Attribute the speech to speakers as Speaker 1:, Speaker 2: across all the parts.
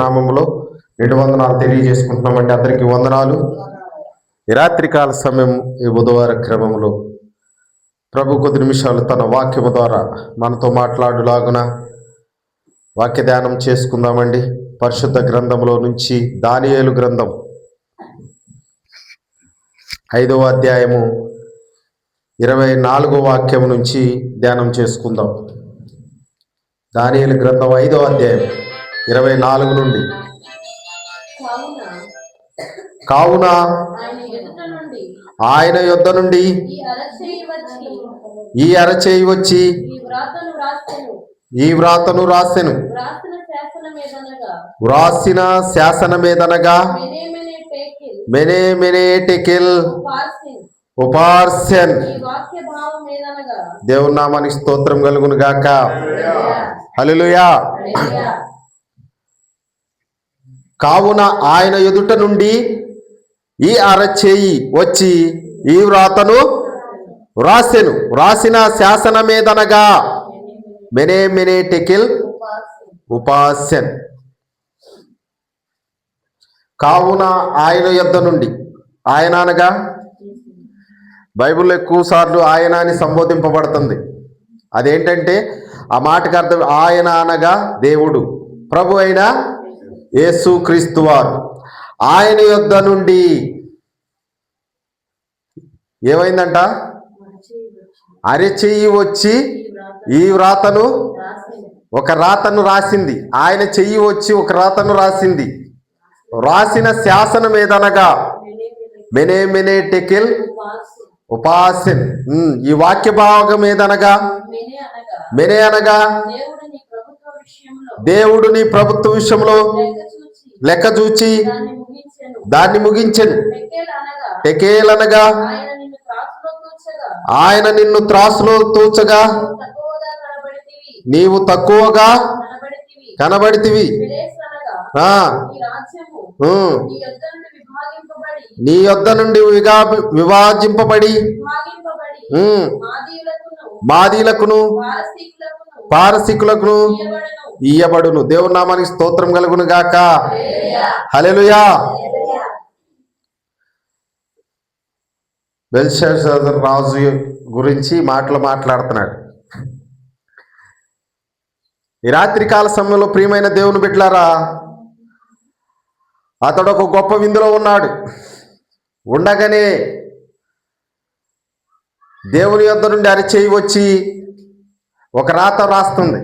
Speaker 1: నామములో నిండు వందనాలు తెలియజేసుకుంటున్నామండి. అందరికీ వందనాలు. ఈ రాత్రికాల సమయం, ఈ బుధవార క్రమంలో ప్రభు కొద్ది నిమిషాలు తన వాక్యము ద్వారా మనతో మాట్లాడులాగున వాక్య ధ్యానం చేసుకుందామండి. పరిశుద్ధ గ్రంథంలో నుంచి దానియేలు గ్రంథం 5వ అధ్యాయము 24వ వాక్యం నుంచి ధ్యానం చేసుకుందాం. దానియేలు గ్రంథం 5వ అధ్యాయం 24 నుండి. కావున ఆయన యొద్ద నుండి ఈ అరచేయి వచ్చి ఈ వ్రాతను రాసెను. వ్రాసిన శాసనమేదనగా మెనే మెనే టెకెల్ ఉపార్సెన్. దేవుని నామానికి స్తోత్రం కలుగును గాక. హల్లెలూయా. కావున ఆయన ఎదుట నుండి ఈ అరచేయి వచ్చి ఈ వ్రాతను వ్రాసెను. వ్రాసిన శాసనమేదనగా మెనే మెనే టెకెల్ ఉపాసెన్. కావున ఆయన యొద్ద నుండి, ఆయన అనగా బైబిల్లో ఎక్కువ సార్లు ఆయన అని సంబోధింపబడుతుంది. అదేంటంటే ఆ మాటకు అర్థం ఆయన అనగా దేవుడు, ప్రభు అయిన యేసు క్రీస్తు వారు. ఆయన యొద్ద నుండి ఏమైందంట? అరచెయ్యి వచ్చి ఈ వ్రాతను, ఒక రాతను రాసింది. ఆయన చెయ్యి వచ్చి ఒక రాతను రాసింది. రాసిన శాసనం ఏదనగా మెనే మెనే టెకెల్ ఉపాసెన్. ఈ వాక్య భాగం ఏదనగా మెనే అనగా దేవుడు నీ ప్రభుత్వ విషయంలో లెక్క చూచి దాన్ని ముగించెను. టెకేల్ అనగా ఆయన నిన్ను త్రాసులో తూచగా నీవు తక్కువగా కనబడితివి. నీ యొద్ద నుండి విభాజింపబడి మాదీలకును పారసీకులకును ఇయ్యబడును. దేవుని నామానికి స్తోత్రం కలుగును గాక. హల్లెలూయా. బెల్షాజర్ రాజు గురించి మాట్లాడుతున్నాడు. ఈ రాత్రికాల సమయంలో ప్రియమైన దేవుని బిడ్డలారా, అతడు ఒక గొప్ప విందులో ఉన్నాడు. ఉండగానే దేవుని యొద్ద నుండి అరచేయి వచ్చి ఒక రాత రాస్తుంది.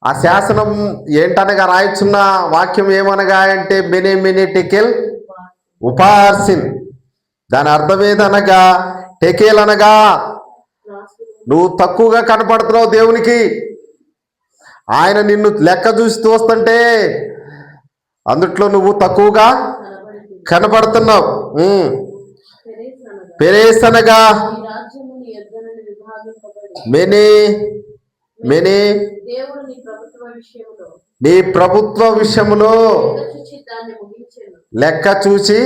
Speaker 1: ఆ శాసనం ఏంటనగా రాయిచున్న వాక్యం ఏమనగా అంటే మెనే మెనే టెకెల్ ఉపార్సిన్. దాని అర్థం ఏదనగా టెకేల్ అనగా నువ్వు తక్కువగా కనపడుతున్నావు దేవునికి. ఆయన నిన్ను లెక్క చూసి చూస్తుంటే అందుట్లో నువ్వు తక్కువగా కనపడుతున్నావు. పెరేస్ అనగా మెనే మెనే నీ ప్రభుత్వ విషయంలో లెక్క చూసి,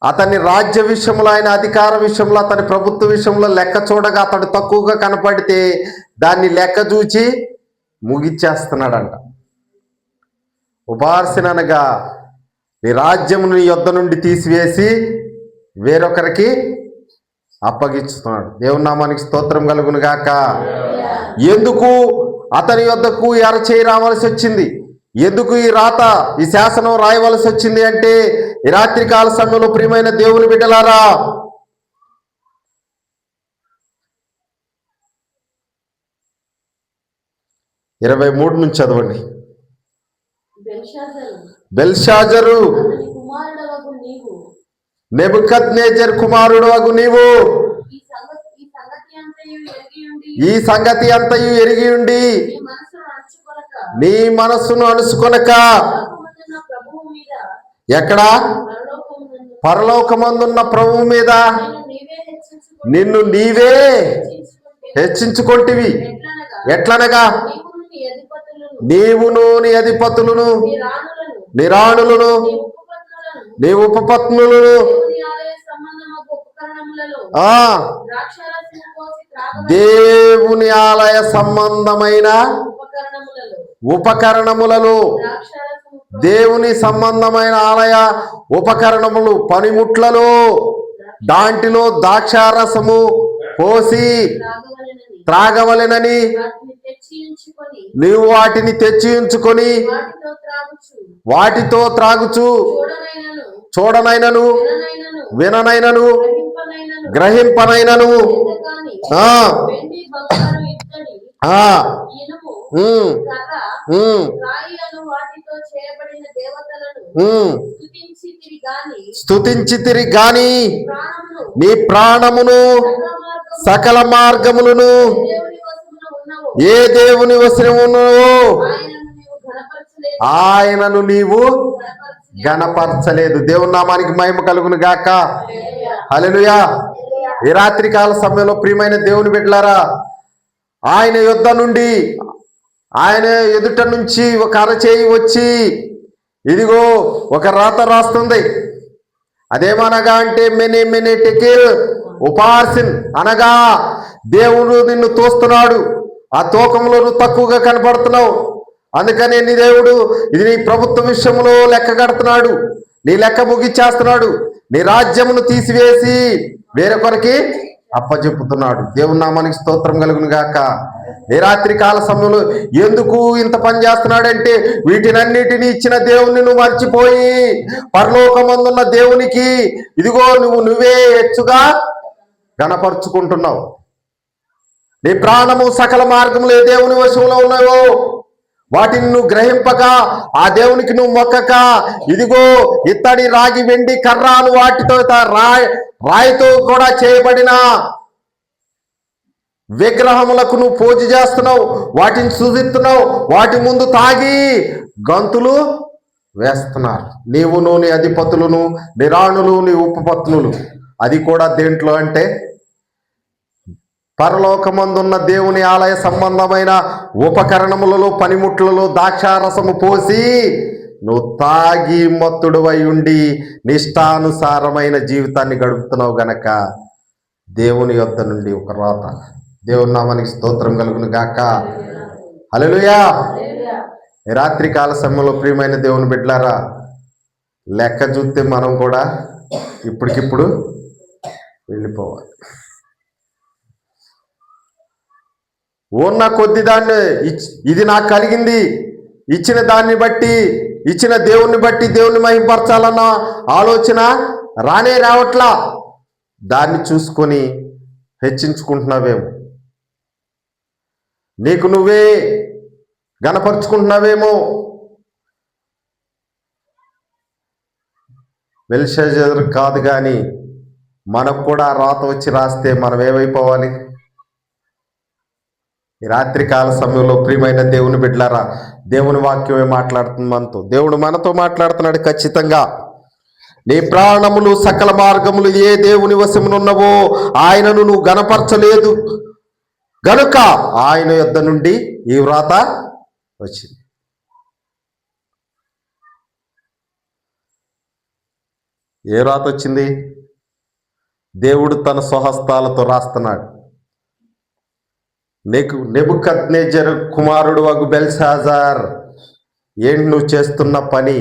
Speaker 1: అతని రాజ్య విషయంలో, ఆయన అధికార విషయంలో, అతని ప్రభుత్వ విషయంలో లెక్క చూడగా అతడు తక్కువగా కనపడితే దాన్ని లెక్క చూచి ముగిచ్చేస్తున్నాడంట. ఉపార్సన అనగా నీ రాజ్యం నీ యొద్ద నుండి తీసివేసి వేరొకరికి అప్పగిస్తున్నాడు. దేవుని నామానికి స్తోత్రం కలుగును గాక. ఎందుకు అతని యొద్దకు అరచేయి రావాల్సి వచ్చింది? ఎందుకు ఈ రాత, ఈ శాసనం రాయవలసి వచ్చింది అంటే, ఈ రాత్రికాల సమయంలో ప్రియమైన దేవుని బిడ్డలారా, 23 నుంచి చదవండి. బెల్షాజరు నెబుకద్నెజర్ కుమారుడు అగు నీవు ఈ సంగతి అంతయు ఎరిగి ఉండి నీ మనస్సును అణుచుకొనక, ఎక్కడ? పరలోకమందున్న ప్రభువు మీద నిన్ను నీవే హెచ్చించుకొంటివి. ఎట్లనగా నీవును నీ అధిపతులను నీ రాణులను నీ ఉపపత్నులను ఆ దేవుని ఆలయ సంబంధమైన ఉపకరణములలో దేవుని సంబంధమైన ఆలయ ఉపకరణములు పనిముట్లలో దాంట్లో ద్రాక్షారసము పోసి త్రాగవలెనని నీవు వాటిని తెచ్చి ఉంచుకొని వాటితో త్రాగుచు చూడనైనను విననైనను గ్రహింపనైనను స్తుతించితిరి గాని నీ ప్రాణమును సకల మార్గములను ఏ దేవుని వశమును ఆయనను నీవు గణపరచలేదు. దేవుని నామానికి మహిమ కలుగును గాక. హల్లెలూయా. ఈ రాత్రి కాల సమయంలో ప్రియమైన దేవుని బిడ్డలారా, ఆయన యుద్ధ నుండి ఆయన ఎదుట నుంచి ఒక అరచేయి వచ్చి ఇదిగో ఒక రాత రాస్తుంది. అదేమనగా అంటే మెనే టెకిల్ ఉపాసిన్ అనగా దేవుడు నిన్ను తోస్తున్నాడు. ఆ తూకంలో నువ్వు తక్కువగా కనపడుతున్నావు. అందుకనే నీ దేవుడు ఇది నీ ప్రభుత్వ విషయంలో లెక్క కడుతున్నాడు. నీ లెక్క ముగిచ్చేస్తున్నాడు. నీ రాజ్యమును తీసివేసి వేరొకరికి అప్పచెప్పుతున్నాడు. దేవుని నామానికి స్తోత్రం కలుగును గాక. ఈ రాత్రి కాల సమయంలో ఎందుకు ఇంత పని చేస్తున్నాడంటే వీటినన్నిటిని ఇచ్చిన దేవుని నువ్వు మర్చిపోయి పరలోకమందున్న దేవునికి ఇదిగో నువ్వే హెచ్చుగా గణపరుచుకుంటున్నావు. నీ ప్రాణము సకల మార్గములు ఏ దేవుని వశంలో ఉన్నాయో వాటిని నువ్వు గ్రహింపక ఆ దేవునికి నువ్వు మొక్కక ఇదిగో ఇత్తడి రాగి వెండి కర్రాలు వాటితో రాయితో కూడా చేయబడిన విగ్రహములకు నువ్వు పూజ చేస్తున్నావు. వాటిని సూచిస్తున్నావు. వాటి ముందు తాగి గంతులు వేస్తున్నారు. నీవును నీ అధిపతులను నీ రాణులు నీ ఉపపత్నులు. అది కూడా దేంట్లో అంటే పరలోకమందున్న దేవుని ఆలయ సంబంధమైన ఉపకరణములలో పనిముట్లలో ద్రాక్షారసము పోసి నువ్వు తాగి మత్తుడువై ఉండి నిష్టానుసారమైన జీవితాన్ని గడుపుతున్నావు గనక దేవుని యొద్ద నుండి ఒక రాత. దేవుని నామానికి స్తోత్రం కలుగును గాక. హల్లెలూయా. రాత్రి కాల సమయంలో ప్రియమైన దేవుని బిడ్డలారా, లెక్క చూస్తే మనం కూడా ఇప్పటికిప్పుడు వెళ్ళిపోవాలి. ఉన్న కొద్ది దాన్ని ఇది నాకు కలిగింది, ఇచ్చిన దాన్ని బట్టి ఇచ్చిన దేవుణ్ణి బట్టి దేవుణ్ణి మహింపరచాలన్న ఆలోచన రానే రావట్లా. దాన్ని చూసుకొని హెచ్చించుకుంటున్నావేమో, నీకు నువ్వే గణపరుచుకుంటున్నావేమో. బెల్షాజర్ కాదు కానీ మనకు కూడా రాత వచ్చి రాస్తే మనం ఏమైపోవాలి? ఈ రాత్రి కాల సమయంలో ప్రియమైన దేవుని బిడ్డలారా, దేవుని వాక్యమే మాట్లాడుతుంది మనతో. దేవుడు మనతో మాట్లాడుతున్నాడు ఖచ్చితంగా. నీ ప్రాణములు సకల మార్గములు ఏ దేవుని వశమునున్నవో ఆయనను నువ్వు గణపరచలేదు గనుక ఆయన యొద్ద నుండి ఈ వ్రాత వచ్చింది. ఏ వ్రాత వచ్చింది? దేవుడు తన స్వహస్తాలతో రాస్తున్నాడు. నెబుకద్నెజరు కుమారుడు వగు బెల్షాజార్, ఏంటి నువ్వు చేస్తున్న పని?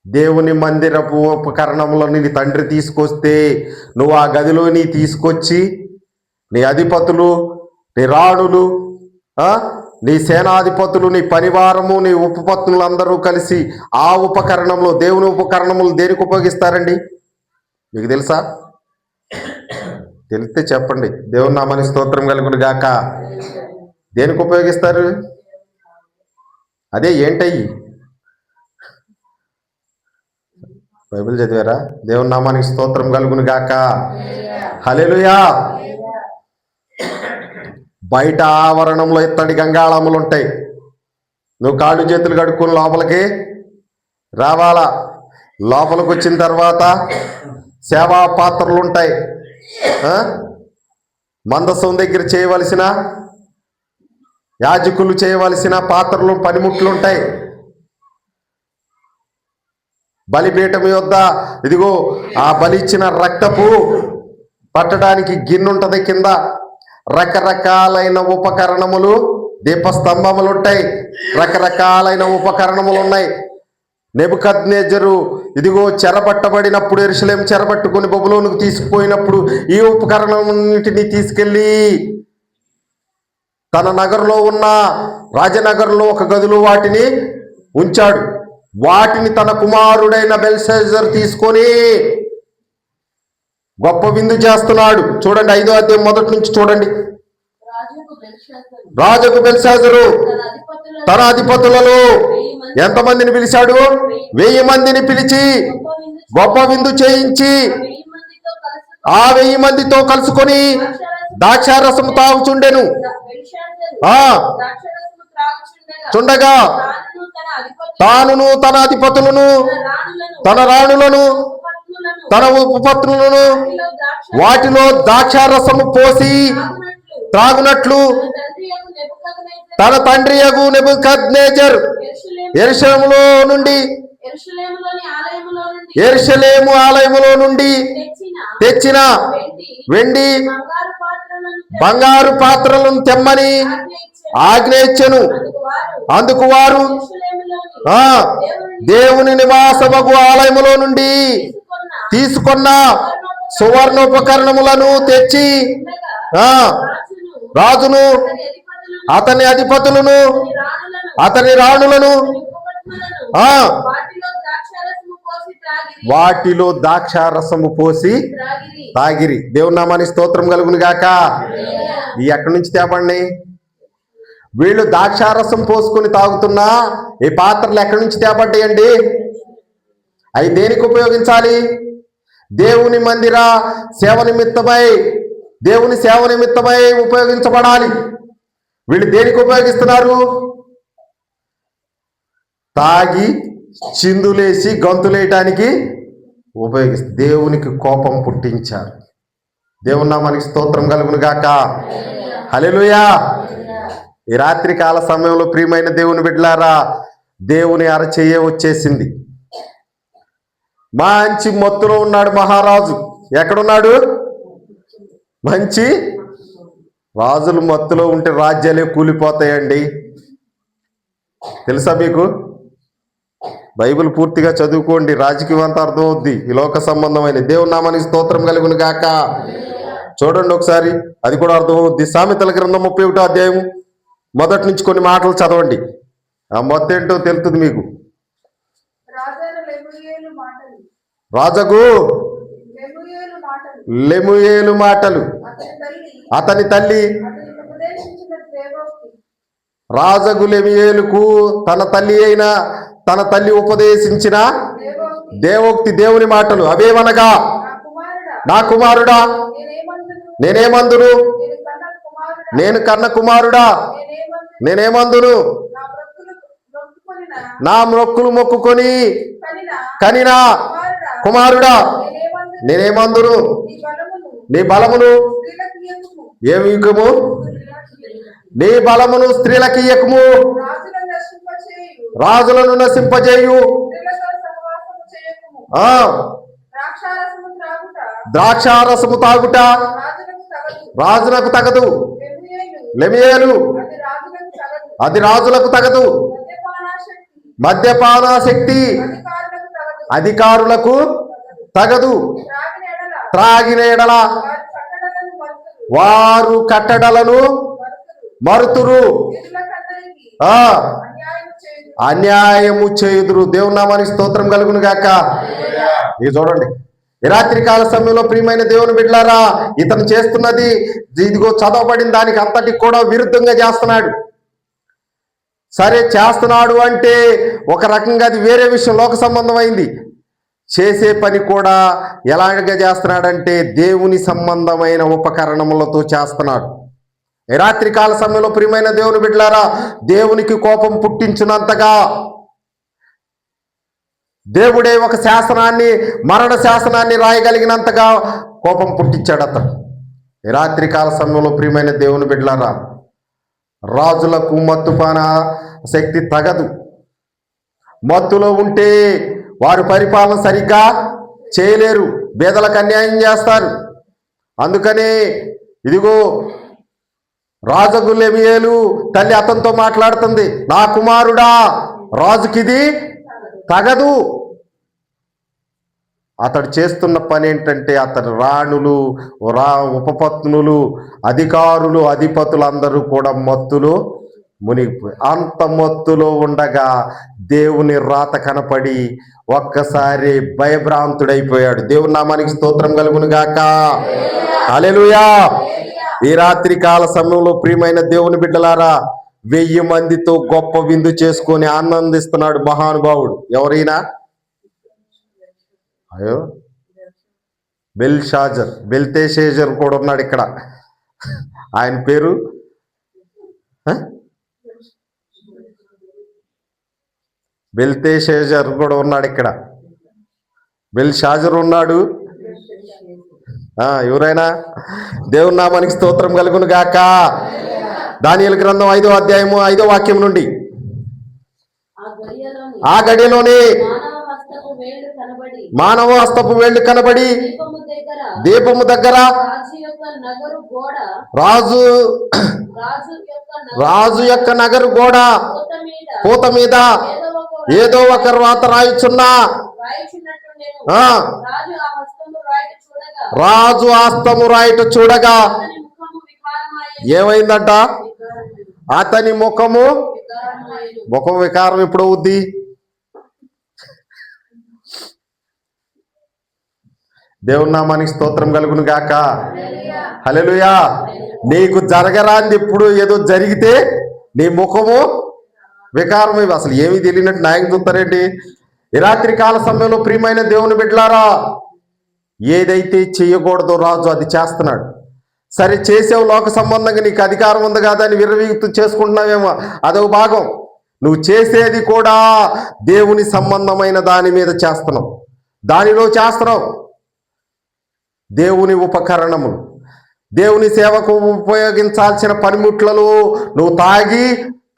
Speaker 1: దేవుని మందిరపు ఉపకరణంలో నీ తండ్రి తీసుకొస్తే నువ్వు ఆ గదిలోని తీసుకొచ్చి నీ అధిపతులు, నీ రాణులు, నీ సేనాధిపతులు, నీ పరివారము, నీ ఉపపత్నులందరూ కలిసి ఆ ఉపకరణంలో, దేవుని ఉపకరణములు దేనికి ఉపయోగిస్తారండి? మీకు తెలుసా? తెలిస్తే చెప్పండి. దేవుని నామానికి స్తోత్రం కలుగును గాక. దేనికి ఉపయోగిస్తారు? అదే ఏంటయ్యి? బైబిల్ చదివారా? దేవుని నామానికి స్తోత్రం కలుగును గాక. హల్లెలూయా. బయట ఆవరణంలో ఇత్తడి గంగాళములు ఉంటాయి. నువ్వు కాళ్ళు చేతులు కడుక్కుని లోపలికి రావాలా. లోపలికి వచ్చిన తర్వాత సేవా పాత్రలు ఉంటాయి. మందసం దగ్గర చేయవలసిన యాజకులు చేయవలసిన పాత్రలు, పనిముట్లు ఉంటాయి. బలిపీఠం యొద్ద ఇదిగో ఆ బలి ఇచ్చిన రక్తపు పట్టడానికి గిన్నె ఉంటది, కింద రకరకాలైన ఉపకరణములు, దీపస్తంభములు ఉంటాయి, రకరకాలైన ఉపకరణములు ఉన్నాయి. నెబుకద్నెజరు ఇదిగో చెరపట్టబడినప్పుడు, యెరూషలేము చెరపట్టుకుని బబులోనుకు తీసుకుపోయినప్పుడు ఈ ఉపకరణములన్నిటినీ తీసుకెళ్ళి తన నగరంలో ఉన్న రాజనగరంలో ఒక గదిలో వాటిని ఉంచాడు. వాటిని తన కుమారుడైన బెల్షాజరు తీసుకొని గొప్ప విందు చేస్తున్నాడు. చూడండి 5వ అధ్యాయం మొదటి నుంచి చూడండి. రాజుకు బెల్షాజరు తన అధిపతులలో ఎంతమందిని పిలిచాడు? 1000 మందిని పిలిచి గొప్ప విందు చేయించి ఆ 1000 మందితో కలుసుకొని ద్రాక్షారసము తాగుచుండెను. చుండగా తానును తన అధిపతులను, తన రాణులను, తన ఉపపత్నులను వాటిలో ద్రాక్షారసము పోసి త్రాగునట్లు తన తండ్రియగు నెబుకద్నెజరు యెరూషలేము ఆలయములో నుండి తెచ్చిన వెండి బంగారు పాత్రలను తెమ్మని ఆజ్ఞ ఇచ్చెను. అందుకు వారు దేవుని నివాసమగు ఆలయములో నుండి తీసుకున్న సువర్ణోపకరణములను తెచ్చి రాజును, అతని అధిపతులను, అతని రాణులను వాటిలో ద్రాక్షారసము పోసి తాగిరి. దేవుని నామానికి స్తోత్రం కలుగును గాక. ఈ ఎక్కడి నుంచి తేపండి? వీళ్ళు ద్రాక్షారసం పోసుకొని తాగుతున్నా ఈ పాత్రలు ఎక్కడి నుంచి తేపడ్డాయండి? అవి దేనికి ఉపయోగించాలి? దేవుని మందిర సేవ నిమిత్తమై, దేవుని సేవ నిమిత్తమై ఉపయోగించబడాలి. వీళ్ళు దేనికి ఉపయోగిస్తున్నారు? తాగి చిందులేసి గంతులేయటానికి ఉపయోగిస్తారు. దేవునికి కోపం పుట్టించారు. దేవుని నామానికి స్తోత్రం కలుగును గాక. హల్లెలూయా. ఈ రాత్రి కాల సమయంలో ప్రియమైన దేవుని బిడ్డలారా, దేవుని అరచేయ వచ్చేసింది. మంచి మత్తులో ఉన్నాడు మహారాజు. ఎక్కడున్నాడు? మంచి రాజులు మత్తులో ఉంటే రాజ్యాలే కూలిపోతాయండి. తెలుసా మీకు? బైబిల్ పూర్తిగా చదువుకోండి, రాజకీయం అంతా అర్థమవుద్ది. ఈ లోక సంబంధమైన. దేవుని నామానికి స్తోత్రం కలుగును గాక. చూడండి ఒకసారి, అది కూడా అర్థమవుద్ది. సామెతల గ్రంథం 31వ అధ్యాయం మొదటి నుంచి కొన్ని మాటలు చదవండి. ఆ మొత్తం ఏంటో తెలుస్తుంది మీకు. రాజగు లెముయేలు మాటలు, అతని తల్లి రాజగు లెముయేలుకు తన తల్లి అయిన తన తల్లి ఉపదేశించిన దేవోక్తి, దేవుని మాటలు అవేవనగా, నా కుమారుడా నేనేమందును, నేను కన్న కుమారుడా నేనేమందును, నా మొక్కులు మొక్కుకొని కనినా కుమారుడా నేనేమందును, నీ బలమును ఏమి యుగము, నీ బలమును స్త్రీలకి ఇయ్యకము, రాజులను నశింపజేయు, ద్రాక్షారసము తాగుట రాజులకు తగదు. లెముయేలు, అది రాజులకు తగదు. మద్యపానాసక్తి అధికారులకు తగదు. త్రాగిన ఎడల వారు కట్టడలను మరుతురు, అన్యాయము చేయుదురు. దేవుని నామానికి స్తోత్రం కలుగును గాక. ఇది చూడండి, ఈ రాత్రి కాల సమయంలో ప్రియమైన దేవుని బిడ్డలారా, ఇతను చేస్తున్నది ఇదిగో చదవబడిన దానికి అంతటికి కూడా విరుద్ధంగా చేస్తున్నాడు. సరే చేస్తున్నాడు అంటే ఒక రకంగా అది వేరే విషయం, లోక సంబంధమైంది. చేసే పని కూడా ఎలాగ చేస్తున్నాడంటే దేవుని సంబంధమైన ఉపకరణములతో చేస్తున్నాడు. ఈ రాత్రి కాల సమయంలో ప్రియమైన దేవుని బిడ్డలారా, దేవునికి కోపం పుట్టించినంతగా దేవుడే ఒక శాసనాన్ని, మరణ శాసనాన్ని రాయగలిగినంతగా కోపం పుట్టించాడు అతను. ఈ రాత్రి కాల సమయంలో ప్రియమైన దేవుని బిడ్డలారా, రాజులకు మత్తుపాన శక్తి తగదు. మత్తులో ఉంటే వారు పరిపాలన సరిగ్గా చేయలేరు, పేదలకు అన్యాయం చేస్తారు, అందుకని ఇదిగో రాజగు లెమియేలు తల్లి అతనితో మాట్లాడుతుంది, నా కుమారుడా, రాజుకిది తగదు. అతడు చేస్తున్న పని ఏంటంటే అతని రాణులు, ఉపపత్నులు, అధికారులు, అధిపతులు అందరూ కూడా మత్తులో మునిగిపోయి, అంత మత్తులో ఉండగా దేవుని రాత కనపడి ఒక్కసారి భయభ్రాంతుడైపోయాడు. దేవుని నామానికి స్తోత్రం కలుగును గాక. హల్లెలూయా. ఈ రాత్రి కాల సమయంలో ప్రియమైన దేవుని బిడ్డలారా, 1000 మందితో గొప్ప విందు చేసుకొని ఆనందిస్తున్నాడు మహానుభావుడు. ఎవరైనా? అయ్యో, బెల్తెషాజర్ కూడా ఉన్నాడు ఇక్కడ. ఆయన పేరు బెల్తెషాజర్ కూడా ఉన్నాడు ఇక్కడ. బెల్షాజర్ ఉన్నాడు. ఎవరైనా? దేవుని నామానికి స్తోత్రం కలుగును గాక. దానియేలు గ్రంథం 5వ అధ్యాయము 5వ వాక్యం నుండి, ఆ గడియలోనే మానవ హస్తపు వేళ్లు కనబడి దీపము దగ్గర రాజు యొక్క నగరు గోడ పూత మీద ఏదో ఒక రాత రాయిచున్నా, రాజు హస్తము రాయట చూడగా ఏమైందంట? అతని ముఖం వికారం ఎప్పుడు అవుద్ది? దేవుని నామానికి స్తోత్రం కలుగును గాక. హల్లెలూయా. నీకు జరగరాంది ఎప్పుడు ఏదో జరిగితే నీ ముఖము వికారం. అసలు ఏమీ తెలియనట్టు నాయకు చూస్తారేంటి? ఈ రాత్రి కాల సమయంలో ప్రియమైన దేవుని బిడ్డలారా, ఏదైతే చేయకూడదో రాజు అది చేస్తున్నాడు. సరే, చేసేవు లోక సంబంధంగా నీకు అధికారం ఉంది కదా అని విర్రవీగుతూ చేసుకుంటున్నావేమో, అదొక భాగం. నువ్వు చేసేది కూడా దేవుని సంబంధమైన దాని మీద చేస్తున్నావు, దానిలో చేస్తున్నావు. దేవుని ఉపకరణములు, దేవుని సేవకు ఉపయోగించాల్సిన పనిముట్లలో నువ్వు తాగి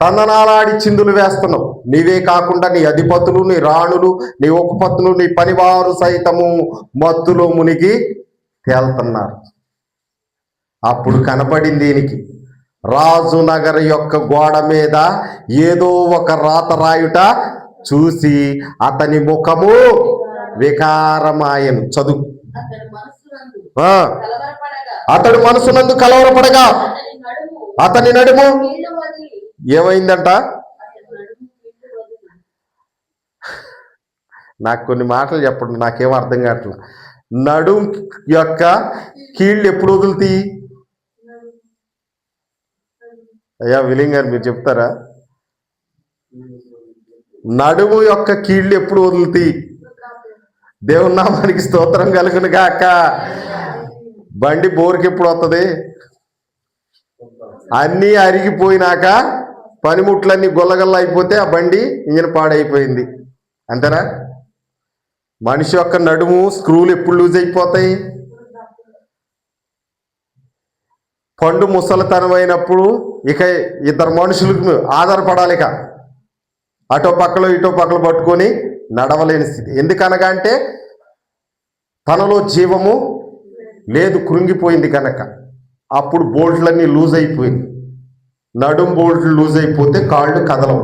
Speaker 1: తందనాలాడి చిందులు వేస్తున్నావు. నీవే కాకుండా నీ అధిపతులు, నీ రాణులు, నీ ఉపపత్నులు, నీ పనివారు సైతము మత్తులో మునిగి తేలుతున్నారు. అప్పుడు కనపడింది దీనికి, రాజు నగర యొక్క గోడ మీద ఏదో ఒక రాత రాయుట చూసి అతని ముఖము వికారమాయను. చదువు. అతడు మనసునందు కలవరపడగా అతని నడుము ఏమైందంట? నాకు కొన్ని మాటలు చెప్పండి, నాకేం అర్థం కావట్లా. నడుం యొక్క కీళ్ళు ఎప్పుడు వదులుతాయి? అయ్యా విలింగ్ గారు మీరు చెప్తారా? నడుము యొక్క కీళ్ళు ఎప్పుడు వదులుతాయి? దేవుని నామానికి స్తోత్రం కలుగును గాక. బండి బోర్కి ఎప్పుడు వస్తుంది? అన్నీ అరిగిపోయినాక పనిముట్లన్నీ గొల్లగల్ల అయిపోతే ఆ బండి ఇంజిన్ పాడైపోయింది, అంతేనా? మనిషి యొక్క నడుము స్క్రూలు ఎప్పుడు లూజ్ అయిపోతాయి? పండు ముసలితనం అయినప్పుడు ఇక ఇద్దరు మనుషులకు ఆధారపడాలి. ఇక అటో పక్కలో ఇటో పక్కలో పట్టుకొని నడవలేని స్థితి. ఎందుకనగా అంటే తనలో జీవము లేదు, కృంగిపోయింది కనుక. అప్పుడు బోల్ట్లన్నీ లూజ్ అయిపోయింది. నడుం బోల్ట్లు లూజ్ అయిపోతే కాళ్ళు కదలవు,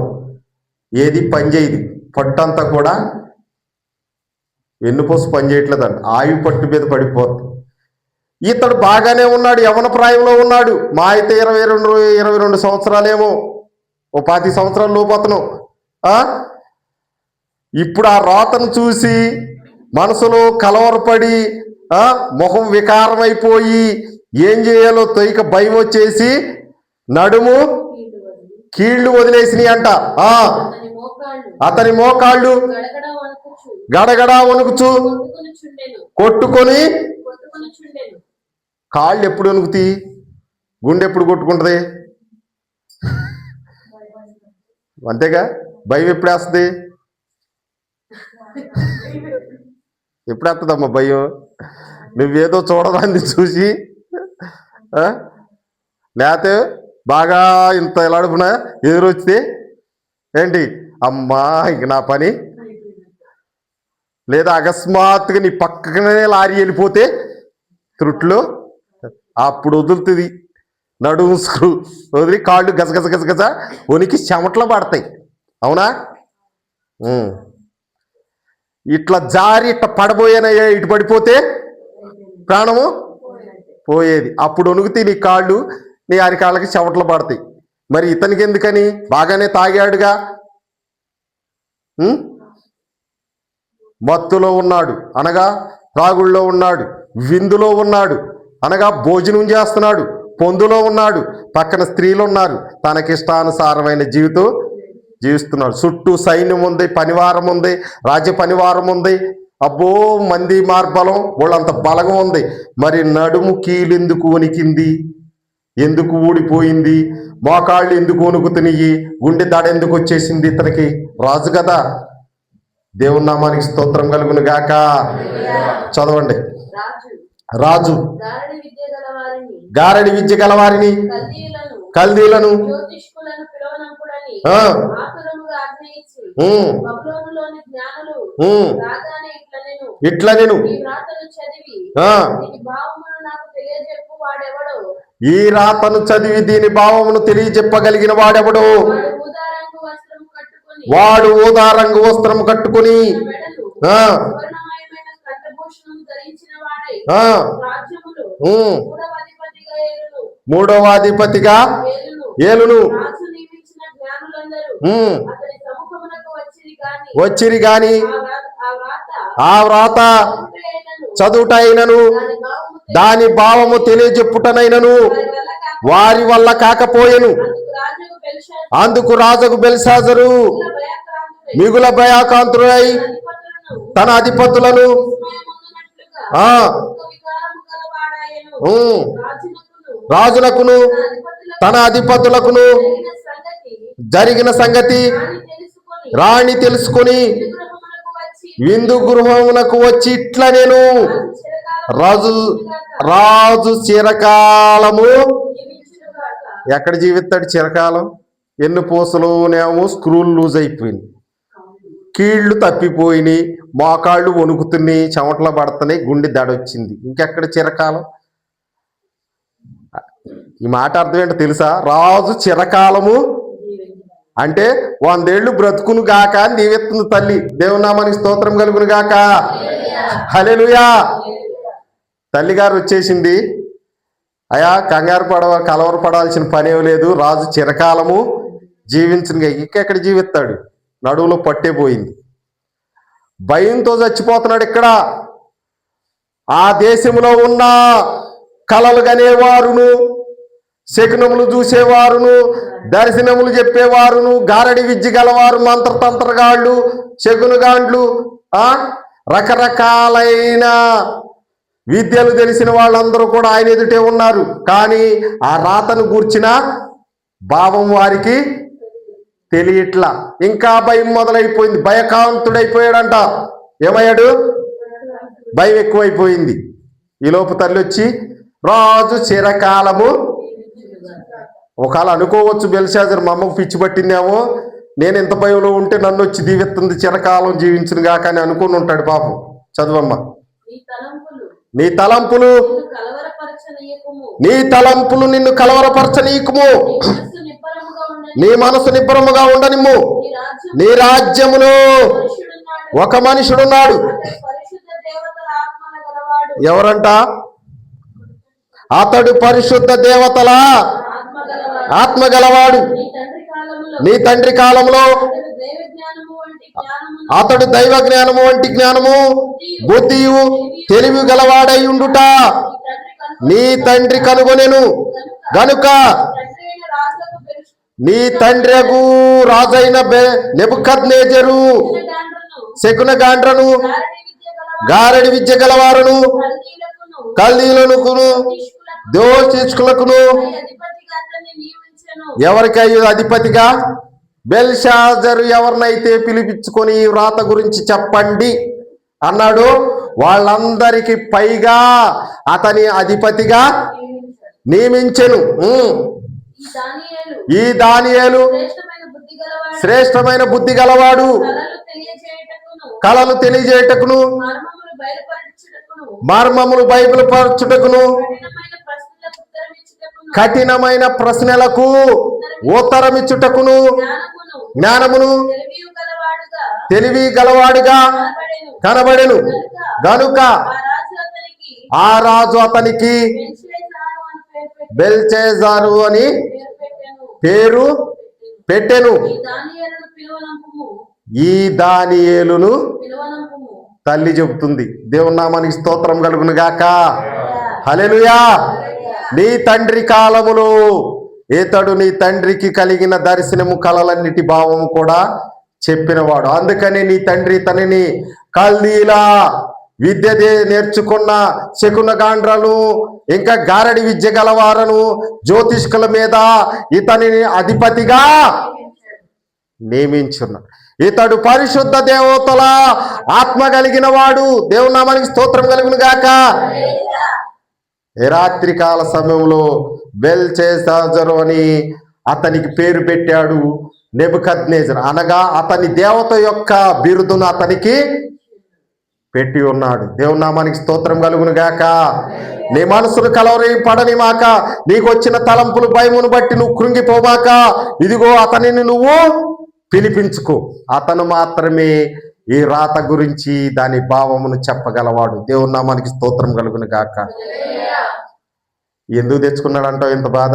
Speaker 1: ఏది పనిచేయదు. పట్టంతా కూడా వెన్నుపోసు పనిచేయట్లేదంట, ఆయువు పట్టు మీద పడిపోతుంది. ఇతడు బాగానే ఉన్నాడు, యవ్వన ప్రాయంలో ఉన్నాడు. మా అయితే 22 సంవత్సరాలేమో, ఓ 10 సంవత్సరాల లోపతను. ఇప్పుడు ఆ రాతను చూసి మనసులో కలవరపడి ముఖం వికారమైపోయి ఏం చేయాలో తొయిక భయం వచ్చేసి నడుము కీళ్లు వదిలేసినాయి అంట. అతని మోకాళ్ళు గడగడా వణుకుచు కొట్టుకొని, కాళ్ళు ఎప్పుడు వణుకుతాయి? గుండె ఎప్పుడు కొట్టుకుంటుంది? అంతేగా. భయం ఎప్పుడు వేస్తుంది? ఎప్పుడు వస్తుందమ్మా భయం? నువ్వేదో చూడదాన్ని చూసి, లేకపోతే బాగా ఇంత ఎలాడుకున్నా ఎదురొచ్చితే ఏంటి, అమ్మా ఇంక నా పని, లేదా అకస్మాత్తుగా నీ పక్కనే లారీ వెళ్ళిపోతే త్రుట్లో అప్పుడు వదులుతుంది నడుము స్క్రూ, వదిలి కాళ్ళు గజగజ గజగజ ఉనికి చెమట్లు పడతాయి. అవునా? ఇట్లా జారి ఇట్లా పడబోయేనయ్యా, ఇటు పడిపోతే ప్రాణము పోయేది. అప్పుడు వణుకుతాయి నీ కాళ్ళు, నీ అరికాళ్ళకి చెమట్లు పడతాయి. మరి ఇతనికి ఎందుకని? బాగానే తాగాడుగా, మత్తులో ఉన్నాడు అనగా త్రాగుళ్ళలో ఉన్నాడు, విందులో ఉన్నాడు అనగా భోజనం చేస్తున్నాడు, పొందులో ఉన్నాడు, పక్కన స్త్రీలు ఉన్నారు, తనకిష్టానుసారమైన జీవితం జీవిస్తున్నాడు. చుట్టూ సైన్యం ఉంది, పనివారం ఉంది, రాజ్య పనివారం ఉంది. అబ్బో మంది మార్బలం, వాళ్ళంత బలగం ఉంది. మరి నడుము కీలెందుకు వణికింది? ఎందుకు ఊడిపోయింది? మోకాళ్ళు ఎందుకు వణుకుతున్నాయి? గుండె దాడ ఎందుకు వచ్చేసింది? ఇతనికి రాజు కదా. దేవుని నామానికి స్తోత్రం కలుగును గాక. చదవండి. రాజు గారడి విద్య గలవారిని, కల్దీలను ఇట్లా నేను ఈ రాతను చదివి దీని భావమును తెలియజెప్పగలిగిన వాడెవడో వాడు ఊదా రంగు వస్త్రం కట్టుకుని మూడవ అధిపతిగా ఏలును. వచ్చిరి గాని ఆ వ్రాత చదువుటైనను దాని భావము తెలియజెప్పుటనైనను వారి వల్ల కాకపోయెను. అందుకు రాజుకు బెల్షాజరు మిగుల భయాకాంతుడై తన అధిపతులను రాజులకును తన అధిపతులకును జరిగిన సంగతి రాణి తెలుసుకొని విందు గృహమునకు వచ్చి ఇట్లా నేను రాజు చిరకాలము ఎక్కడ జీవిస్తాడు? చిరకాలం. ఎన్ని పూసలోనేమో స్క్రూలు లూజ్ అయిపోయింది, కీళ్లు తప్పిపోయినాయి, మోకాళ్ళు వణుకుతున్నాయి, చెమటలు పడుతున్నాయి, గుండె దడొచ్చింది. ఇంకెక్కడ చిరకాలం? ఈ మాట అర్థం ఏంటో తెలుసా? రాజు చిరకాలము అంటే 100 ఏళ్ళు బ్రతుకును గాక అని దీవెత్తుంది తల్లి. దేవునామానికి స్తోత్రం కలుగును గాక. హల్లెలూయా. తల్లిగారు వచ్చేసింది. అయా కంగారు కలవరపడాల్సిన పనేం లేదు, రాజు చిరకాలము జీవించిన. ఇంకెక్కడ జీవిస్తాడు? నడువులో పట్టేపోయింది, భయంతో చచ్చిపోతున్నాడు. ఇక్కడ ఆ దేశంలో ఉన్న కలలు కనేవారును, శకునములు చూసేవారును, దర్శనములు చెప్పేవారును, గారడి విద్య గలవారు, మంత్రతంత్రగాళ్ళు, శకునగాండ్లు, రకరకాలైన విద్యలు తెలిసిన వాళ్ళందరూ కూడా ఆయన ఎదుటే ఉన్నారు. కానీ ఆ రాతను గూర్చిన భావం వారికి తెలియట్లా. ఇంకా భయం మొదలైపోయింది, భయకాంతుడైపోయాడంట. ఏమయ్యాడు? భయం ఎక్కువైపోయింది. ఈలోపు తల్లి వచ్చి రాజు చిరకాలము. ఒకవేళ అనుకోవచ్చు బెల్షాజర్ మా అమ్మకు పిచ్చి పట్టిందేమో, నేను ఇంత భయంలో ఉంటే నన్ను వచ్చి దీవెత్తుంది, చిరకాలం జీవించును గాక అని అనుకుని ఉంటాడు పాపం. చదువమ్మా. నీ తలంపులు నిన్ను కలవరపరచనీయకుము, నీ మనసు నిబ్బరముగా ఉండనిమ్ము. నీ రాజ్యములో ఒక మనుషుడున్నాడు. ఎవరంట? అతడు పరిశుద్ధ దేవతల ఆత్మ గలవాడు. నీ తండ్రి కాలంలో అతడు దైవ జ్ఞానము వంటి జ్ఞానము, బుద్ధియు, తెలివి గలవాడై ఉండుట నీ తండ్రి కనుగొనెను గనుక నీ తండ్రియగు రాజైన నెబుకద్నెజరు శకునగాండ్రను, గారడి విద్య గలవారును, కల్దీలనుకును, దోషికులకును ఎవరికై అధిపతిగా బెల్షాజరు ఎవరినైతే పిలిపించుకొని ఈ వ్రాత గురించి చెప్పండి అన్నాడు, వాళ్ళందరికీ పైగా అతని అధిపతిగా నియమించెను. ఈ దానియేలు శ్రేష్టమైన బుద్ధి గలవాడు, కలలు తెలియజేయటకును, మర్మములు బయలుపరచుటకును, కఠినమైన ప్రశ్నలకు ఉత్తరమిచ్చుటకును జ్ఞానమును తెలివి గలవాడుగా కనబడెను గనుక ఆ రాజు అతనికి బెల్షెజారు అని పేరు పెట్టెను. ఈ దానియేలును తల్లి చెబుతుంది. దేవుని నామానికి స్తోత్రం కలుగును గాక. హల్లెలూయా. నీ తండ్రి కాలములో ఇతడు నీ తండ్రికి కలిగిన దర్శనము కలలన్నిటి భావము కూడా చెప్పినవాడు. అందుకని నీ తండ్రి తనని కల్దీలా విద్య నేర్చుకున్న శకునగాండ్రలు ఇంకా గారడి విద్య గలవారను జ్యోతిష్కుల మీద ఇతనిని అధిపతిగా నియమించున్నాడు. ఇతడు పరిశుద్ధ దేవతల ఆత్మ కలిగిన వాడు. దేవుని నామానికి స్తోత్రం కలుగును గాక. రాత్రి కాల సమయంలో బెల్షెజారు అని అతనికి పేరు పెట్టాడు నెబుకద్నెజరు, అనగా అతని దేవత యొక్క బిరుదును అతనికి పెట్టి ఉన్నాడు. దేవుని నామానికి స్తోత్రం కలుగును గాక. నీ మనసును కలవరి పడనిమాక, నీకు వచ్చిన తలంపులు భయమును బట్టి నువ్వు కృంగిపోమాక. ఇదిగో అతనిని నువ్వు పిలిపించుకో. అతను మాత్రమే ఈ రాత గురించి దాని భావమును చెప్పగలవాడు. దేవుని నామానికి స్తోత్రం కలుగును గాక. ఎందుకు తెచ్చుకున్నాడంటావు ఇంత బాధ?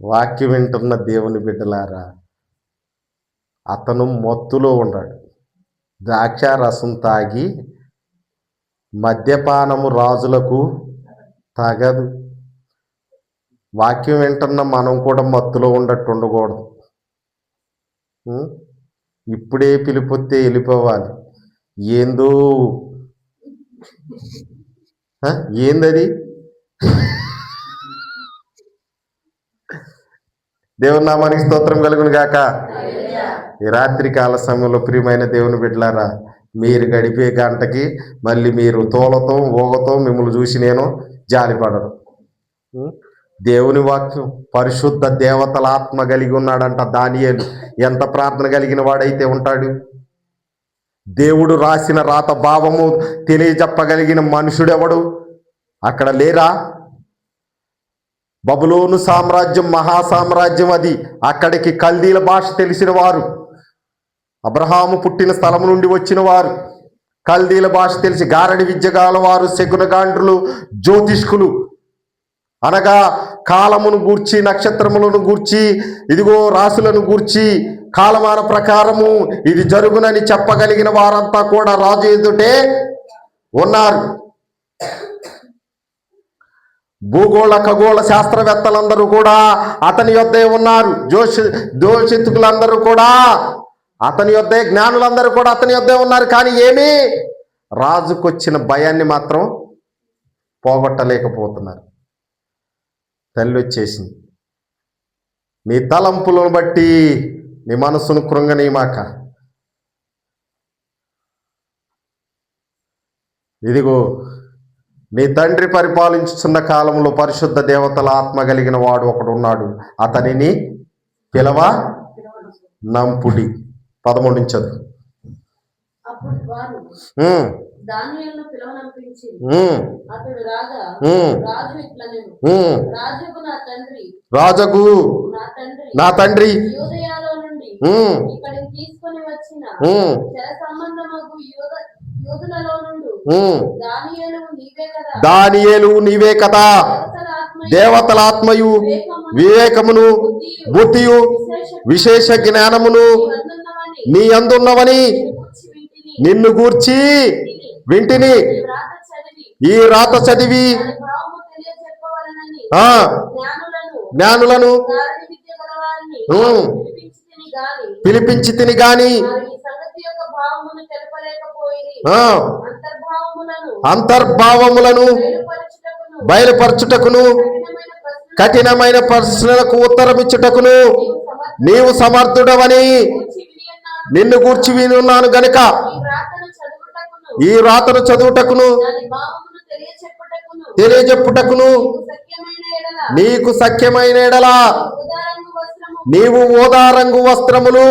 Speaker 1: వాక్యం వింటున్న దేవుని బిడ్డలారా, అతను మత్తులో ఉన్నాడు. ద్రాక్ష రసం తాగి మద్యపానము రాజులకు తగదు. వాక్యం వింటున్న మనం కూడా మత్తులో ఉండట్టు ఉండకూడదు. ఇప్పుడే పిలిపోతే వెళ్ళిపోవాలి. ఏందో ఏందది? దేవుని నామానికి స్తోత్రం కలుగును గాక. ఈ రాత్రి కాల సమయంలో ప్రియమైన దేవుని బిడ్డలారా, మీరు గడిపే గంటకి మళ్ళీ మీరు తోలతో ఊగతో మిమ్మల్ని చూసి నేను జాలిపడను. దేవుని వాక్యం పరిశుద్ధ దేవతల ఆత్మ కలిగి ఉన్నాడంట దానియేలు. ఎంత ప్రార్థన కలిగిన వాడైతే ఉంటాడు. దేవుడు రాసిన రాత భావము తెలియజెప్పగలిగిన మనుషుడెవడు అక్కడ లేరా? బబులోను సామ్రాజ్యం మహాసామ్రాజ్యం అది. అక్కడికి కల్దీల భాష తెలిసిన వారు, అబ్రహాము పుట్టిన స్థలం నుండి వచ్చిన వారు, కల్దీల భాష తెలిసి గారడి విద్య గలవారు, శకునగాండ్రులు, జ్యోతిష్కులు, అనగా కాలమును గూర్చి నక్షత్రములను గూర్చి ఇదిగో రాసులను గూర్చి కాలమాన ప్రకారము ఇది జరుగునని చెప్పగలిగిన వారంతా కూడా రాజు ఎదుటే ఉన్నారు. భూగోళ ఖగోళ శాస్త్రవేత్తలందరూ కూడా అతని యొద్దే ఉన్నారు. జ్యోతిష్కులందరూ కూడా అతని యొద్దే, జ్ఞానులందరూ కూడా అతని యొద్దే ఉన్నారు. కానీ ఏమీ రాజుకొచ్చిన భయాన్ని మాత్రం పోగొట్టలేకపోతున్నారు. తల్లి వచ్చేసింది. నీ తలంపులను బట్టి నీ మనసును కృంగనీమాక. ఇదిగో నీ తండ్రి పరిపాలించుతున్న కాలంలో పరిశుద్ధ దేవతల ఆత్మ కలిగిన వాడు ఒకడు ఉన్నాడు. అతనిని పిలవ నంపుడి. 13 నుంచి చదువు. రాజుకు నా తండ్రి దానియేలు నీవే కదా, దేవతల ఆత్మయు వివేకమును బుద్ధియు విశేష జ్ఞానమును నీ అందున్నవని నిన్ను గూర్చి వింటిని. ఈ రాత చదివి జ్ఞానులను పిలిపించి తిని గాని అంతర్భావములను బయలుపరచుటకును కఠినమైన ప్రశ్నలకు ఉత్తరమిచ్చుటకును నీవు సమర్థుడవని నిన్ను గూర్చి వినున్నాను గనుక ఈ రాతను చదువుటకును తెలియజెప్పుటకును నీకు సఖ్యమైన ఎడల నీవు ఊదా రంగు వస్త్రములు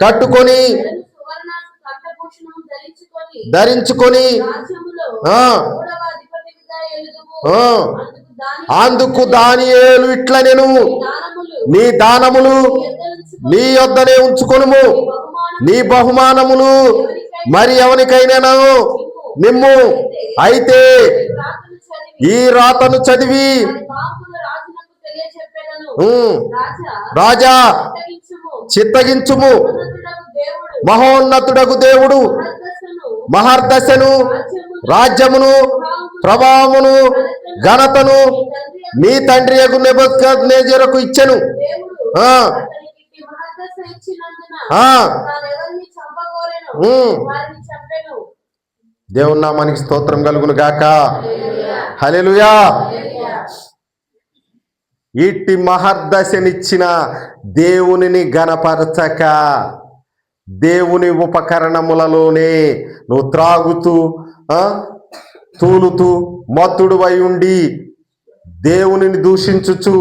Speaker 1: కట్టుకొని ధరించుకొని ఆ, అందుకు దానియేలు ఇట్లా నేను నీ దానములు నీ యొద్దనే ఉంచుకొనుము, నీ బహుమానములు మరి ఎవరికైనా నిమ్ము. అయితే ఈ రాతను చదివి రాజా చిత్తగించుము, మహోన్నతుడగు దేవుడు మహర్దశను రాజ్యమును ప్రభావమును ఘనతను నీ తండ్రి యగు నెబుకద్నెజరుకు ఇచ్చెను. దేవుని నామానికి స్తోత్రం కలుగును గాక. హల్లెలూయా. ఇట్టి మహర్దశనిచ్చిన దేవునిని గణపరచక దేవుని ఉపకరణములలోనే నువ్వు త్రాగుతూ తూలుతూ మత్తుడు వై ఉండి దేవునిని దూషించుచు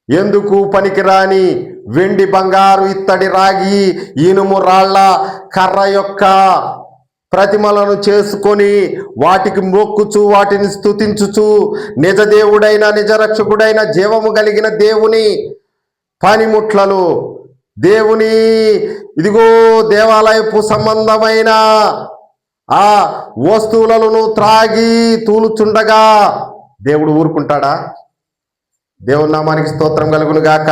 Speaker 1: ఎందుకు పనికిరాని వెండి బంగారు ఇత్తడి రాగి ఇనుము రాళ్ల కర్ర యొక్క ప్రతిమలను చేసుకొని వాటికి మొక్కుచు వాటిని స్తుతించుచు నిజ దేవుడైన నిజరక్షకుడైన జీవము కలిగిన దేవుని పనిముట్లలో దేవుని ఇదిగో దేవాలయపు సంబంధమైన ఆ వస్తువులను త్రాగి తూలుచుండగా దేవుడు ఊరుకుంటాడా? దేవుని నామానికి స్తోత్రం కలుగును గాక.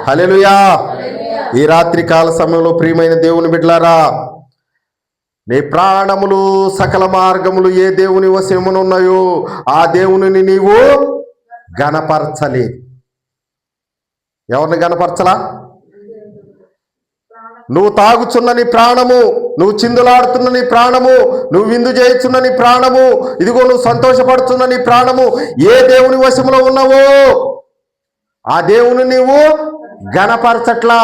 Speaker 1: హల్లెలూయా. ఈ రాత్రి కాల సమయంలో ప్రియమైన దేవుని బిడ్డలారా, నీ ప్రాణములు సకల మార్గములు ఏ దేవుని వశమునున్నాయో ఆ దేవునిని నీవు గణపరచలేదు. ఎవరిని గణపరచలా? నువ్వు తాగుచున్న నీ ప్రాణము, నువ్వు చిందులాడుతున్న నీ ప్రాణము, నువ్వు విందు చేయుచున్న నీ ప్రాణము, ఇదిగో నువ్వు సంతోషపడుతున్న నీ ప్రాణము ఏ దేవుని వశములో ఉన్నావో ఆ దేవుని నీవు గణపరచట్లా.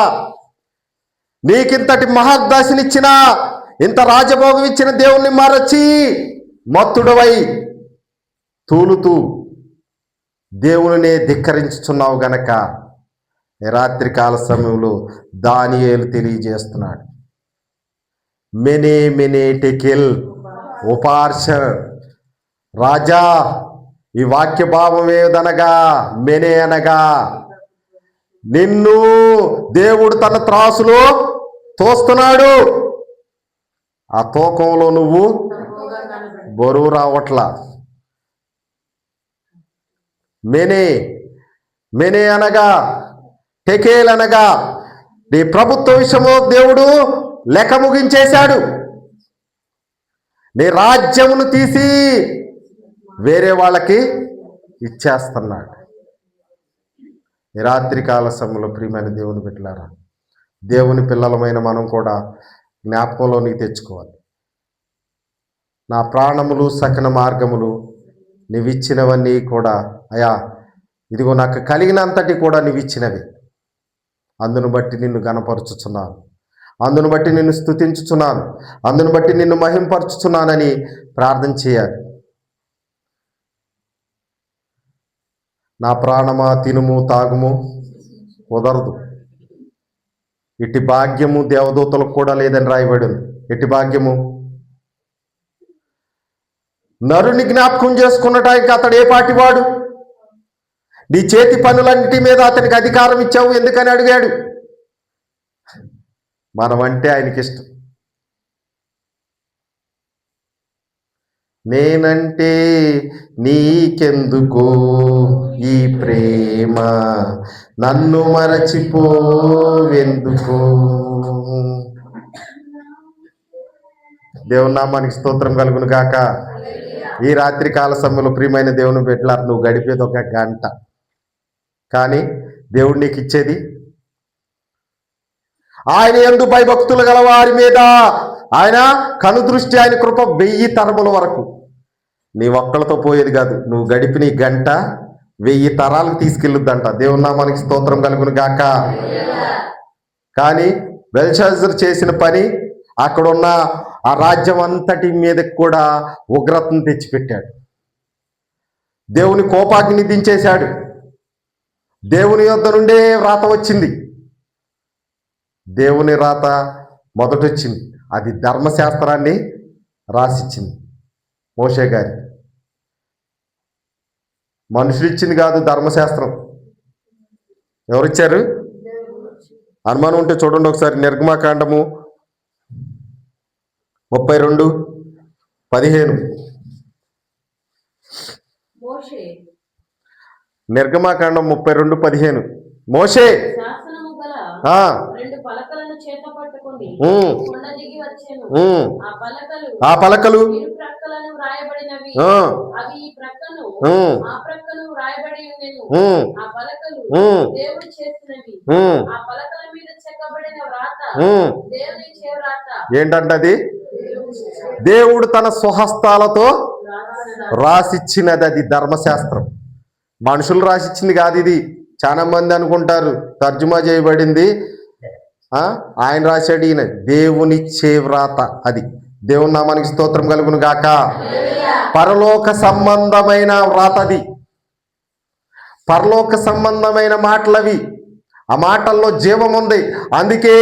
Speaker 1: నీకింతటి మహర్దశనిచ్చిన, ఇంత రాజభోగం ఇచ్చిన దేవుణ్ణి మరచి మత్తుడవై తూలుతూ దేవునినే ధిక్కరించుచున్నావు గనక రాత్రి కాల సమయంలో దానియేలు తెలియజేస్తున్నాడు. మెనే మెనే టెకెల్ ఉపార్ష రాజా, ఈ వాక్య భావం ఏదనగా మెనే అనగా నిన్ను దేవుడు తన త్రాసులో తోస్తున్నాడు. ఆ తూకంలో నువ్వు బరువు రావట్లా. మెనే మెనే అనగా టెకేల్ అనగా నీ ప్రభుత్వ విషయంలో దేవుడు లెక్క ముగించేశాడు. నీ రాజ్యమును తీసి వేరే వాళ్ళకి ఇచ్చేస్తున్నాడు. ఈ రాత్రి కాల సమయంలో ప్రియమైన దేవుని బిడ్డలారా, దేవుని పిల్లలమైన మనం కూడా జ్ఞాపకంలోనికి తెచ్చుకోవాలి. నా ప్రాణములు సకల మార్గములు నీవిచ్చినవన్నీ కూడా అయా ఇదిగో నాకు కలిగినంతటి కూడా నీవిచ్చినవి. అందును బట్టి నిన్ను గణపరుచుచున్నాను, అందును బట్టి నిన్ను స్తుతించుచున్నాను, అందును బట్టి నిన్ను మహింపరచుచున్నానని ప్రార్థన చేయాలి. నా ప్రాణమా తినుము తాగుము కుదరదు. ఇట్టి భాగ్యము దేవదూతలకు కూడా లేదని రాయబడింది. ఎట్టి భాగ్యము? నరుని జ్ఞాపకం చేసుకున్నటానికి అతడు ఏ పాటివాడు? నీ చేతి పనులన్నిటి మీద అతనికి అధికారం ఇచ్చావు ఎందుకని అడిగాడు. మనమంటే ఆయనకి ఇష్టం. నేనంటే నీకెందుకో ఈ ప్రేమ, నన్ను మరచిపోవెందుకో. దేవుని నామానికి స్తోత్రం కలుగును గాక. ఈ రాత్రి కాల సమయంలో ప్రియమైన దేవుని బిడ్డలారా, నువ్వు గడిపేది ఒక గంట, కానీ దేవుడు నీకు ఇచ్చేది ఆయన యందు భయభక్తులు గల వారి మీద ఆయన కనుదృష్టి, ఆయన కృప 1000 తరముల వరకు. నీ ఒక్కలతో పోయేది కాదు, నువ్వు గడిపిన ఈ గంట 1000 తరాలకు తీసుకెళ్ళుద్దంట. దేవుని నామానికి స్తోత్రం కలుగును గాక. కానీ బెల్షాజర్ చేసిన పని అక్కడున్న ఆ రాజ్యం అంతటి మీదకి కూడా ఉగ్రతను తెచ్చిపెట్టాడు. దేవుని కోపాగ్ని దించేశాడు. దేవుని యొద్ద నుండే రాత వచ్చింది. దేవుని రాత మొదటొచ్చింది, అది ధర్మశాస్త్రాన్ని రాసిచ్చింది మోషే గారి. మనుషులు ఇచ్చింది కాదు ధర్మశాస్త్రం. ఎవరిచ్చారు? అనుమానం ఉంటే చూడండి ఒకసారి. నిర్గమాకాండము 32:15. నిర్గమాకాండం 32:15. మోషే ఆ పలకలు ఏంటంటది? దేవుడు తన స్వహస్తాలతో రాసిచ్చినది. అది ధర్మశాస్త్రం. మనుషులు రాసిచ్చింది కాదు ఇది. చాలా మంది అనుకుంటారు తర్జుమా చేయబడింది, ఆయన రాశాడు, ఈయన. దేవుని చేవ్రాత అది. దేవుని నామానికి స్తోత్రం కలుగును గాక. పరలోక సంబంధమైన వ్రాత అది. పరలోక సంబంధమైన మాటలవి. ఆ మాటల్లో జీవం ఉంది. అందుకే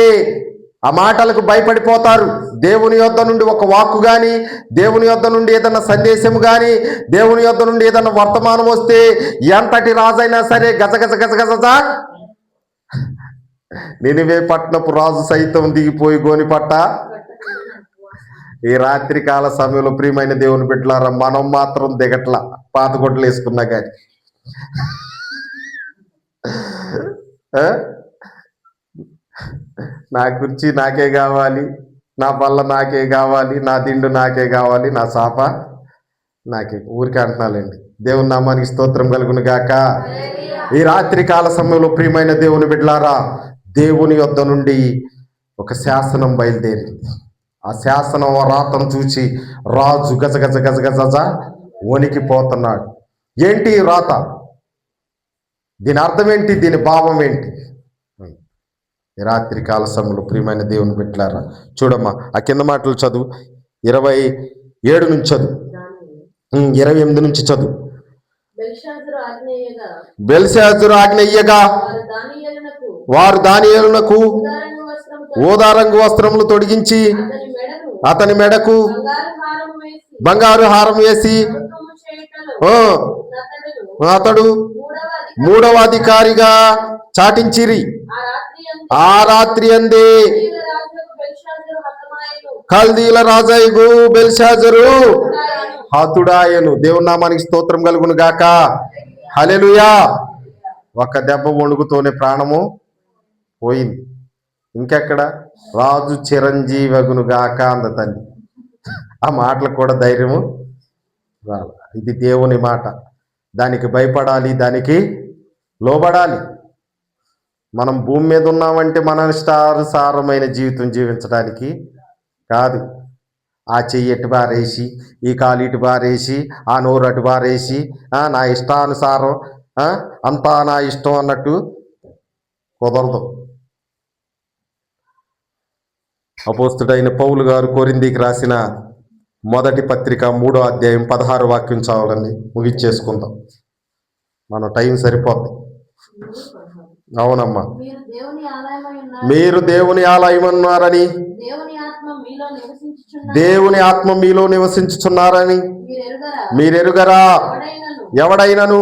Speaker 1: ఆ మాటలకు భయపడిపోతారు. దేవుని యొద్ద నుండి ఒక వాక్కు కానీ, దేవుని యొద్ద నుండి ఏదైనా సందేశం కానీ, దేవుని యొద్ద నుండి ఏదైనా వర్తమానం వస్తే ఎంతటి రాజైనా సరే గజగజ గజగజ. నినివే పట్టణపు రాజు సైతం దిగిపోయి గోనిపట్ట. ఈ రాత్రి కాల సమయంలో ప్రియమైన దేవుని బిడ్డలారా, మనం మాత్రం దిగట్ల. పాత గొడ్డలు వేసుకున్నా కానీ నా కుర్చీ నాకే కావాలి, నా బల్ల నాకే కావాలి, నా దిండు నాకే కావాలి, నా సాప నాకే. ఊరికే అంటున్నాలండి. దేవుని నామానికి స్తోత్రం కలుగును గాక. ఈ రాత్రి కాల సమయంలో ప్రియమైన దేవుని బిడ్డలారా, దేవుని యొద్ద నుండి ఒక శాసనం బయలుదేరింది. ఆ శాసనం రాతను చూసి రాజు గజగజ గజగజ వణికిపోతున్నాడు. ఏంటి రాత? దీని అర్థం ఏంటి? దీని భావం ఏంటి? రాత్రి కాల సమయంలో ప్రియమైన దేవుని బిడ్డలారా చూడమ్మా, ఆ కింద మాటలు చదువు. 27 నుంచి చదువు, 28 నుంచి చదువు. బెల్షాజరు ఆజ్ఞయ్యగా వారు దానియేలునకు ఊదారంగు వస్త్రములు తొడిగించి అతని మెడకు బంగారు హారం వేసి అతడు 3వ అధికారిగా చాటించిరి. ఆ రాత్రి అందే కల్దీల రాజాయగు బెల్షాజరు హతుడాయను. దేవుని నామానికి స్తోత్రం కలుగును గాక. హల్లెలూయా. ఒక దెబ్బ వణుకుతోనే ప్రాణము పోయింది. ఇంకెక్కడ? రాజు చిరంజీవగును గాక అంద తల్లి. ఆ మాటలకు కూడా ధైర్యము రాలి. ఇది దేవుని మాట. దానికి భయపడాలి, దానికి లోబడాలి. మనం భూమి మీద ఉన్నామంటే మన ఇష్టానుసారమైన జీవితం జీవించడానికి కాదు. ఆ చెయ్యి ఎటు బారేసి, ఈ కాలు ఇటు బారేసి, ఆ నోరు అటు బారేసి, నా ఇష్టానుసారం, అంతా నా ఇష్టం అన్నట్టు కుదరదు. అపోస్తుడైన పౌలు గారు కొరింథీకి రాసిన మొదటి పత్రిక 3వ అధ్యాయం 16వ వాక్యం చావాలండి, ముగిచ్చేసుకుందాం. మన టైం సరిపోద్ది. అవునమ్మా, మీరు దేవుని ఆలయం ఉన్నారని, దేవుని ఆత్మ మీలో నివసించుచున్నారని మీరెరుగరా? ఎవడైనను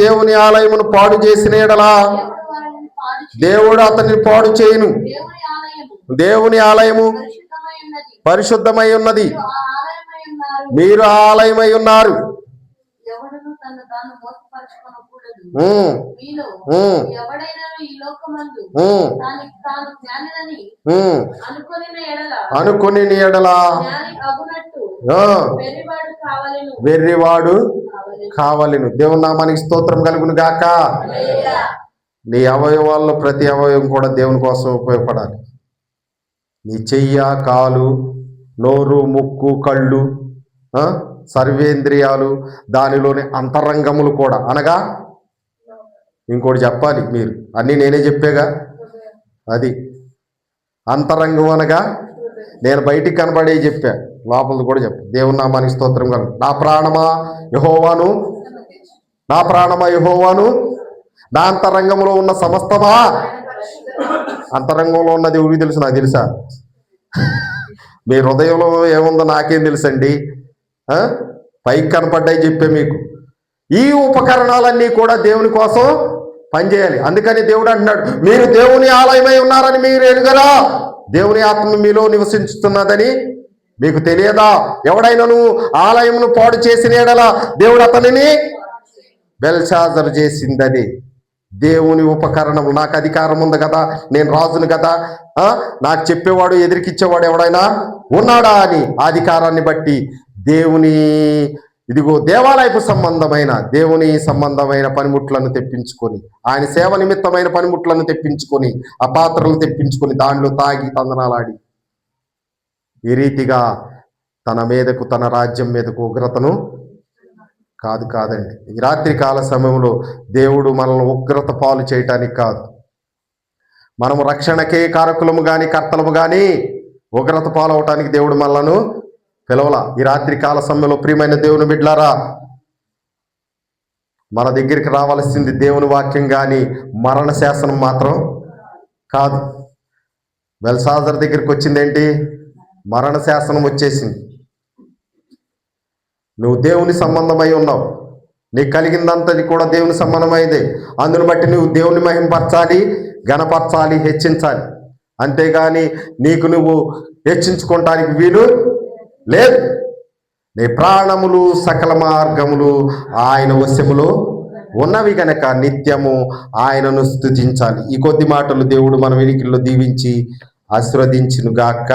Speaker 1: దేవుని ఆలయమును పాడు చేసిన ఎడలా దేవుడు అతన్ని పాడు చేయును. దేవుని ఆలయము పరిశుద్ధమై ఉన్నది, మీరు ఆలయమై ఉన్నారు. అనుకుని ఎడలా వెర్రివాడు కావలెను. దేవుని నామానికి స్తోత్రం కలుగును గాక. నీ అవయవాల్లో ప్రతి అవయవం కూడా దేవుని కోసం ఉపయోగపడాలి. నీ చెయ్య, కాలు, నోరు, ముక్కు, కళ్ళు, సర్వేంద్రియాలు, దానిలోని అంతరంగములు కూడా. అనగా ఇంకోటి చెప్పాలి మీరు, అన్నీ నేనే చెప్పేగా. అది అంతరంగం అనగా నేను బయటికి కనబడే చెప్పా, లోపలది కూడా చెప్పా. దేవుని నామానికి స్తోత్రం కలుగు. నా ప్రాణమా యెహోవాను, నా ప్రాణమా యెహోవాను, నా అంతరంగంలో ఉన్న సమస్తమా. అంతరంగంలో ఉన్నది ఎవరికి తెలుసు? నాకు తెలుసా? మీ హృదయంలో ఏముందో నాకేం తెలుసండి. పైకి కనపడ్డాయి చెప్పే మీకు. ఈ ఉపకరణాలన్నీ కూడా దేవుని కోసం పనిచేయాలి. అందుకని దేవుడు అంటున్నాడు, మీరు దేవుని ఆలయమై ఉన్నారని మీరు ఎరుగరా? దేవుని ఆత్మ మీలో నివసించుతున్నదని మీకు తెలియదా? ఎవడైనాను ఆలయమును పాడు చేసిన ఎడల దేవుడు అతనిని బెల్షాజరు చేసిందని. దేవుని ఉపకరణం, నాకు అధికారం ఉంది కదా, నేను రాజును కదా, నాకు చెప్పేవాడు ఎదిరికిచ్చేవాడు ఎవడైనా ఉన్నాడా అని అధికారాన్ని బట్టి దేవుని ఇదిగో దేవాలయపు సంబంధమైన దేవుని సంబంధమైన పనిముట్లను తెప్పించుకొని, ఆయన సేవ నిమిత్తమైన పనిముట్లను తెప్పించుకొని, ఆ పాత్రలు తెప్పించుకొని దానిలో తాగి తందనాలాడి ఈ రీతిగా తన మీదకు, తన రాజ్యం మీదకు ఉగ్రతను కాదండి. ఈ రాత్రి కాల సమయంలో దేవుడు మనల్ని ఉగ్రత పాలు చేయటానికి కాదు, మనము రక్షణకే కారకులము కానీ కర్తలము కానీ ఉగ్రత పాలు అవటానికి దేవుడు మనలను పిలవలా. ఈ రాత్రి కాల సమయంలో ప్రియమైన దేవుని బిడ్డలారా, మన దగ్గరికి రావాల్సింది దేవుని వాక్యం కానీ మరణ శాసనం మాత్రం కాదు. బెల్షాజర్ దగ్గరికి వచ్చింది ఏంటి? మరణ శాసనం వచ్చేసింది. నువ్వు దేవుని సంబంధమై ఉన్నావు, నీకు కలిగిందంతది కూడా దేవుని సంబంధమైందే. అందును బట్టి నువ్వు దేవుని మహింపరచాలి, గణపరచాలి, హెచ్చించాలి. అంతేగాని నీకు నువ్వు హెచ్చించుకోవటానికి వీలు లేదు. నీ ప్రాణములు సకల మార్గములు ఆయన వశములో ఉన్నవి గనక నిత్యము ఆయనను స్తుతించాలి. ఈ కొద్ది మాటలు దేవుడు మన వెనుకల్లో దీవించి ఆశీర్వదించును గాక.